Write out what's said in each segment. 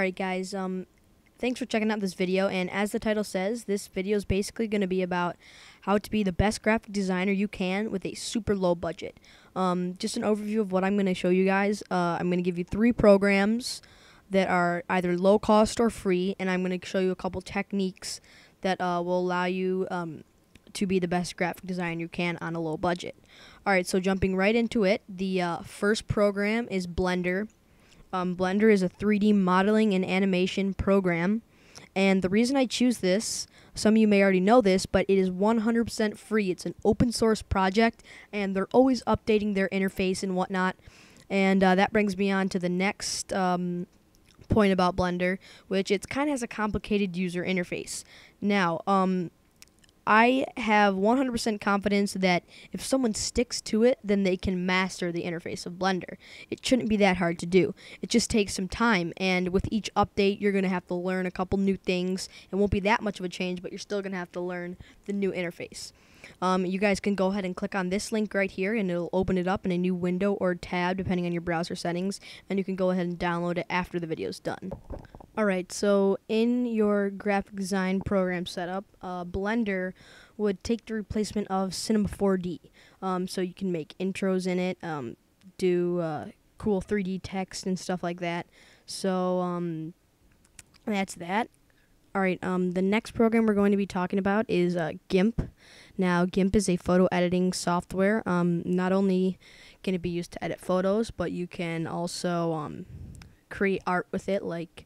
Alright guys, thanks for checking out this video, and as the title says, this video is basically going to be about how to be the best graphic designer you can with a super low budget. Just an overview of what I'm going to show you guys. I'm going to give you 3 programs that are either low cost or free, and I'm going to show you a couple techniques that will allow you to be the best graphic designer you can on a low budget. Alright, so jumping right into it, the first program is Blender. Blender is a 3D modeling and animation program, and the reason I choose this, some of you may already know this, but it is 100% free. It's an open source project, and they're always updating their interface and whatnot, and that brings me on to the next point about Blender, which it kind of has a complicated user interface. Now, I have 100% confidence that if someone sticks to it, then they can master the interface of Blender. It shouldn't be that hard to do. It just takes some time, and with each update, you're going to have to learn a couple new things. It won't be that much of a change, but you're still going to have to learn the new interface. You guys can go ahead and click on this link right here, and it'll open it up in a new window or tab, depending on your browser settings, and you can go ahead and download it after the video's done. Alright, so in your graphic design program setup, Blender would take the replacement of Cinema 4D. So you can make intros in it, do cool 3D text and stuff like that. So that's that. Alright, the next program we're going to be talking about is Gimp. Now, Gimp is a photo editing software. Not only can it be used to edit photos, but you can also create art with it, like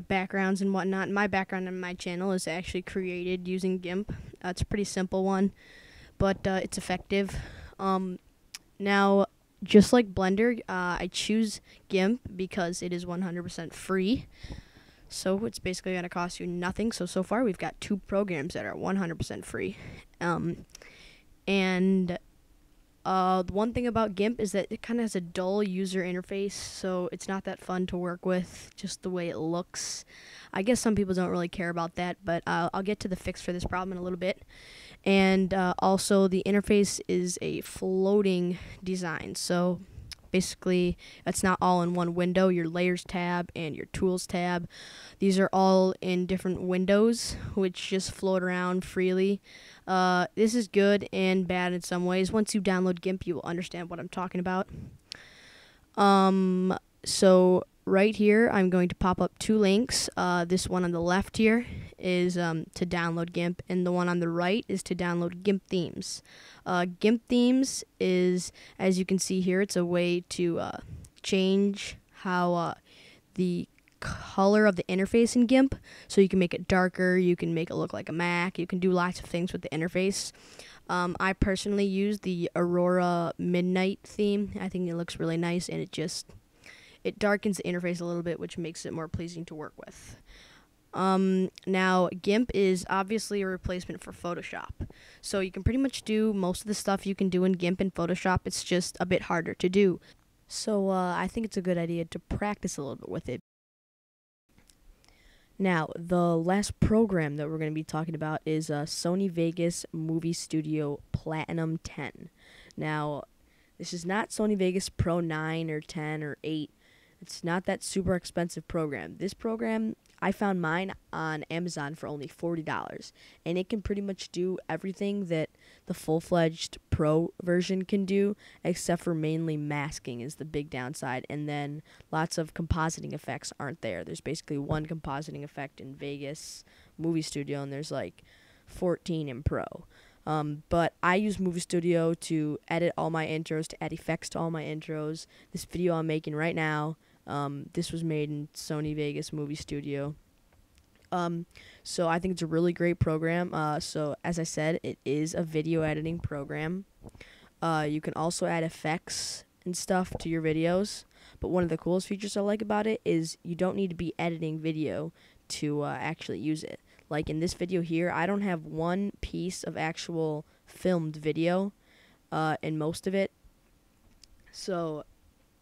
backgrounds and whatnot. My background on my channel is actually created using Gimp. It's a pretty simple one, but it's effective. Now, just like Blender, I choose Gimp because it is 100% free. So it's basically going to cost you nothing. So far we've got 2 programs that are 100% free. The one thing about Gimp is that it kind of has a dull user interface, so it's not that fun to work with, just the way it looks. I guess some people don't really care about that, but I'll get to the fix for this problem in a little bit. And also, the interface is a floating design, so basically it's not all in one window. Your layers tab and your tools tab, these are all in different windows which just float around freely. This is good and bad in some ways. Once you download Gimp, you will understand what I'm talking about. So right here I'm going to pop up 2 links. This one on the left here is to download Gimp, and the one on the right is to download Gimp themes. Gimp themes is, as you can see here, it's a way to change how the color of the interface in Gimp, so you can make it darker, you can make it look like a Mac, you can do lots of things with the interface. I personally use the Aurora Midnight theme. I think it looks really nice, and it darkens the interface a little bit, which makes it more pleasing to work with. Now, Gimp is obviously a replacement for Photoshop. So you can pretty much do most of the stuff you can do in Gimp and Photoshop. It's just a bit harder to do. So I think it's a good idea to practice a little bit with it. Now, the last program that we're going to be talking about is Sony Vegas Movie Studio Platinum 10. Now, this is not Sony Vegas Pro 9 or 10 or 8. It's not that super expensive program. This program, I found mine on Amazon for only $40, and it can pretty much do everything that the full-fledged Pro version can do, except for mainly masking is the big downside, and then lots of compositing effects aren't there. There's basically 1 compositing effect in Vegas Movie Studio, and there's like 14 in Pro. But I use Movie Studio to edit all my intros, to add effects to all my intros. This video I'm making right now, this was made in Sony Vegas Movie Studio. So I think it's a really great program. So as I said, it is a video editing program. You can also add effects and stuff to your videos. But one of the coolest features I like about it is you don't need to be editing video to actually use it. Like in this video here, I don't have one piece of actual filmed video in most of it. So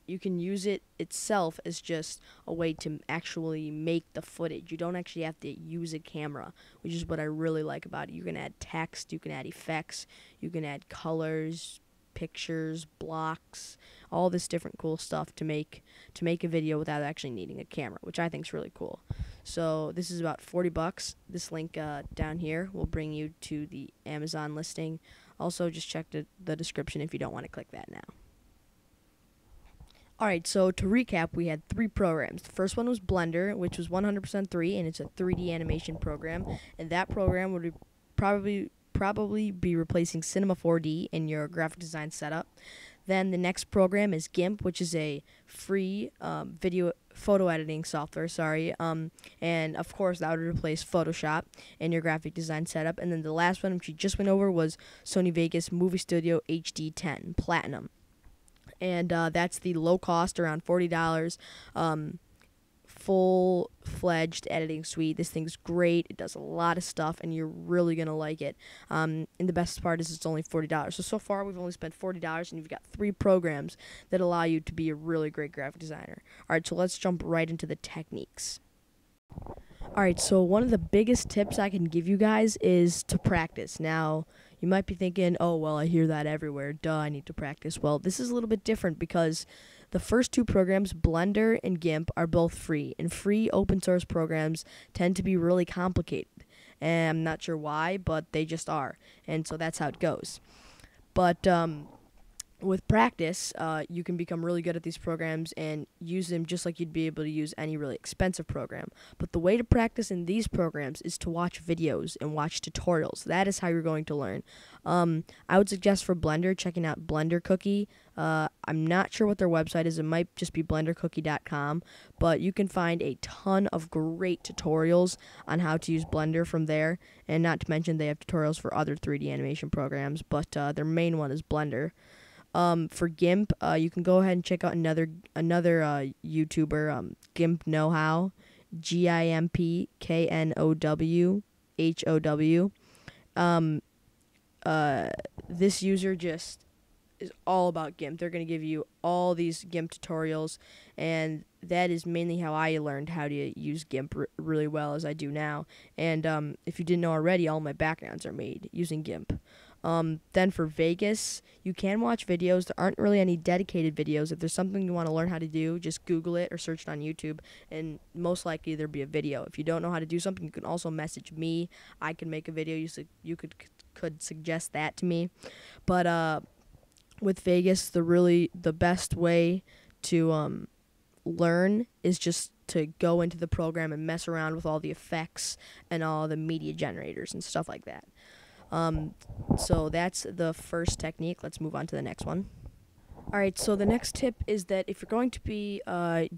you can use it itself as just a way to actually make the footage. You don't actually have to use a camera, which is what I really like about it. You can add text, you can add effects, you can add colors, pictures, blocks, all this different cool stuff to make a video without actually needing a camera, which I think is really cool. So this is about $40. This link down here will bring you to the Amazon listing. Also, just check the description if you don't want to click that now. Alright, so to recap, we had 3 programs. The first one was Blender, which was 100% free, and it's a 3D animation program. And that program would probably be replacing Cinema 4D in your graphic design setup. Then the next program is Gimp, which is a free video photo editing software. And of course that would replace Photoshop in your graphic design setup. And then the last one, which we just went over, was Sony Vegas Movie Studio HD10 Platinum. And that's the low cost, around $40, full-fledged editing suite. This thing's great. It does a lot of stuff, and you're really going to like it. And the best part is it's only $40. So far, we've only spent $40, and you've got 3 programs that allow you to be a really great graphic designer. All right, so let's jump right into the techniques. Alright, so one of the biggest tips I can give you guys is to practice. Now, you might be thinking, oh, well, I hear that everywhere. Duh, I need to practice. Well, this is a little bit different because the first 2 programs, Blender and Gimp, are both free. And free open source programs tend to be really complicated. And I'm not sure why, but they just are. And so that's how it goes. But with practice, you can become really good at these programs and use them just like you'd be able to use any really expensive program. But the way to practice in these programs is to watch videos and watch tutorials. That is how you're going to learn. I would suggest for Blender, checking out Blender Cookie. I'm not sure what their website is. It might just be blendercookie.com, but you can find a ton of great tutorials on how to use Blender from there. And not to mention they have tutorials for other 3D animation programs, but their main one is Blender. For Gimp, you can go ahead and check out another YouTuber, Gimp Know How, GIMPKNOWHOW. This user just is all about Gimp. They're going to give you all these Gimp tutorials, and that is mainly how I learned how to use Gimp really well as I do now. And if you didn't know already, all my backgrounds are made using Gimp. Then for Vegas, you can watch videos. There aren't really any dedicated videos. If there's something you want to learn how to do, just Google it or search it on YouTube, and most likely there'll be a video. If you don't know how to do something, you can also message me. I can make a video. You could suggest that to me. But with Vegas, the best way to learn is just to go into the program and mess around with all the effects and all the media generators and stuff like that. So that's the first technique. Let's move on to the next one. Alright, so the next tip is that if you're going to be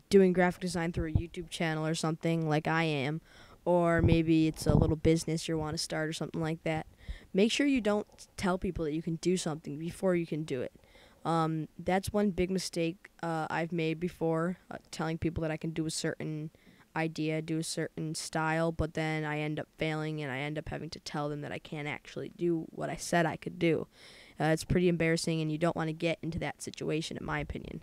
doing graphic design through a YouTube channel or something like I am, or maybe it's a little business you want to start or something like that, make sure you don't tell people that you can do something before you can do it. That's one big mistake I've made before, telling people that I can do a certain idea, do a certain style, but then I end up failing and I end up having to tell them that I can't actually do what I said I could do. It's pretty embarrassing, and you don't want to get into that situation, in my opinion.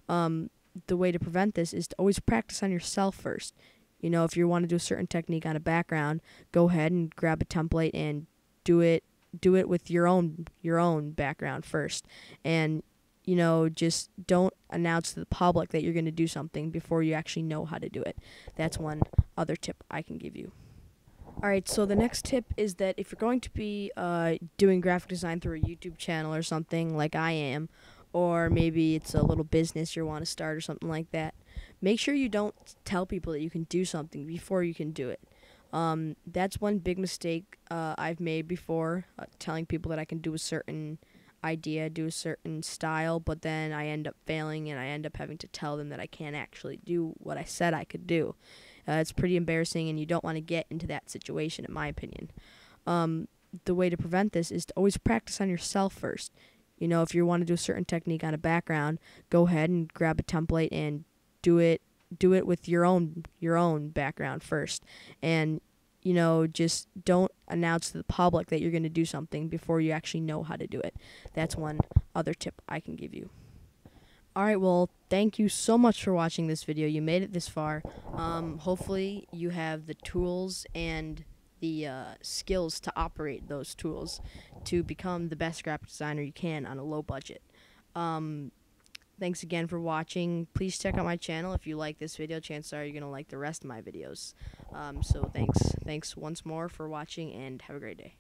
The way to prevent this is to always practice on yourself first. You know, if you want to do a certain technique on a background, go ahead and grab a template and do it with your own background first. And you know, just don't announce to the public that you're going to do something before you actually know how to do it. That's one other tip I can give you. Alright, so the next tip is that if you're going to be doing graphic design through a YouTube channel or something like I am, or maybe it's a little business you want to start or something like that, make sure you don't tell people that you can do something before you can do it. That's one big mistake I've made before, telling people that I can do a certain idea, do a certain style, but then I end up failing and I end up having to tell them that I can't actually do what I said I could do. It's pretty embarrassing, and you don't want to get into that situation, in my opinion. The way to prevent this is to always practice on yourself first. You know, if you want to do a certain technique on a background, go ahead and grab a template and do it with your own background first. And you know, just don't announce to the public that you're going to do something before you actually know how to do it. That's one other tip I can give you. Alright, well, thank you so much for watching this video. You made it this far. Hopefully you have the tools and the skills to operate those tools to become the best graphic designer you can on a low budget. Thanks again for watching. Please check out my channel. If you like this video, chances are you're going to like the rest of my videos. So thanks once more for watching, and have a great day.